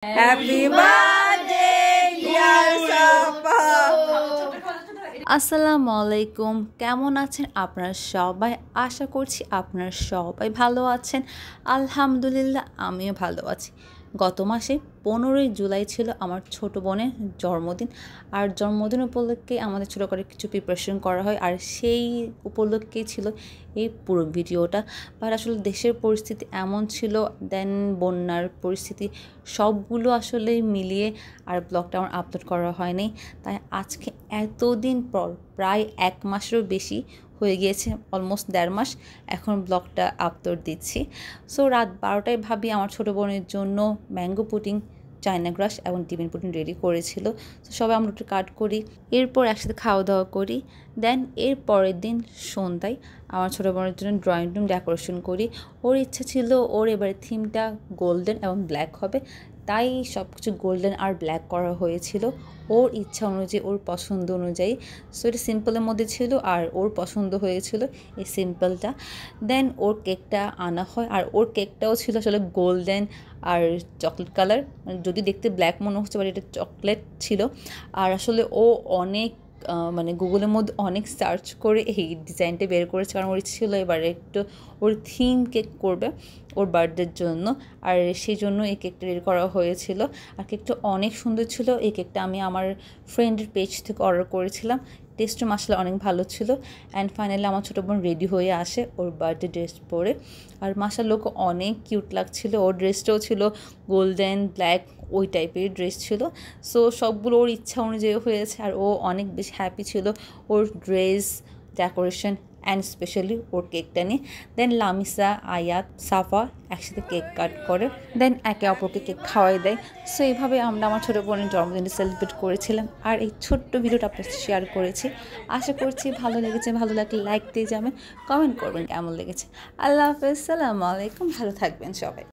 Happy birthday, dear Safa. আসসালামু আলাইকুম, কেমন আছেন আপনারা সবাই? আশা করছি আপনারা সবাই ভালো আছেন। আলহামদুলিল্লাহ আমিও ভালো আছি। গত মাসে 15ই জুলাই ছিল আমার ছোট বোনের জন্মদিন, আর জন্মদিন উপলক্ষে আমাদের ছোটো করে কিছু প্রিপারেশন করা হয়, আর সেই উপলক্ষেই ছিল এই পুরো ভিডিওটা। বাট আসলে দেশের পরিস্থিতি এমন ছিল, দেন বন্যার পরিস্থিতি, সবগুলো আসলে মিলিয়ে আর ব্লগটা আমার আপলোড করা হয়নি। তাই আজকে এতদিন পর, প্রায় 1 মাসেরও বেশি হয়ে গিয়েছে, অলমোস্ট 1.5 মাস এখন ব্লগটা আপলোড দিচ্ছি। সো রাত 12টায় ভাবি আমার ছোটো বোনের জন্য ম্যাঙ্গো পুডিং, চায়না গ্রাস এবং ডিমের পুডিং রেডি করেছিল। তো সবাই আমরা একটু কাট করি, এরপর একসাথে খাওয়া দাওয়া করি। দেন এর পরের দিন সন্ধ্যায় আমার ছোটো বোনের জন্য ড্রয়িং রুম ডেকোরেশন করি। ওর ইচ্ছা ছিল ওর এবারে থিমটা গোল্ডেন এবং ব্ল্যাক হবে, তাই সব কিছু গোল্ডেন আর ব্ল্যাক করা হয়েছিল ওর ইচ্ছা অনুযায়ী, ওর পছন্দ অনুযায়ী। সো এটা সিম্পলের মধ্যে ছিল আর ওর পছন্দ হয়েছিল এই সিম্পলটা। দেন ওর কেকটা আনা হয়, আর ওর কেকটাও ছিল আসলে গোল্ডেন আর চকলেট কালার, যদি দেখতে ব্ল্যাক মনে হচ্ছে বাট এটা চকলেট ছিল। আর আসলে ও অনেক গুগলের মধ্যে অনেক সার্চ করে এই ডিজাইনটা বের করেছে, কারণ ওর ইচ্ছে ছিল এবারে একটু ওর থিম কেক করবে ওর বার্থডের জন্য, আর সেই জন্য এই কেকটা রেডি করা হয়েছিল। আর কেকটা অনেক সুন্দর ছিল। এই কেকটা আমি আমার ফ্রেন্ডের পেজ থেকে অর্ডার করেছিলাম, টেস্টও মাসাল্লাহ অনেক ভালো ছিল। অ্যান্ড ফাইনালি আমার ছোটো বোন রেডি হয়ে আসে ওর বার্থডে ড্রেস পরে, আর মাসাল্লাহ ওকে অনেক কিউট লাগছিল। ওর ড্রেসটাও ছিল গোল্ডেন ব্ল্যাক ওই টাইপের ড্রেস ছিল। সো সবগুলো ওর ইচ্ছা অনুযায়ী হয়েছে, আর ও অনেক বেশি হ্যাপি ছিল ওর ড্রেস, ডেকোরেশন অ্যান্ড স্পেশালি ওর কেকটা নিয়ে। দেন লামিসা, আয়াত, সাফা একসাথে কেক কাট করে, দেন একে অপরকে কেক খাওয়াই দেয়। সো এইভাবে আমরা আমার ছোটো বোনের জন্মদিনটা সেলিব্রেট করেছিলাম, আর এই ছোট্ট ভিডিওটা আপনার শেয়ার করেছি। আশা করছি ভালো লেগেছে। ভালো লাগলে লাইক দিয়ে যাবেন, কমেন্ট করবেন কেমন লেগেছে। আল্লাহ হাফেজ, সালামু আলাইকুম, ভালো থাকবেন সবাই।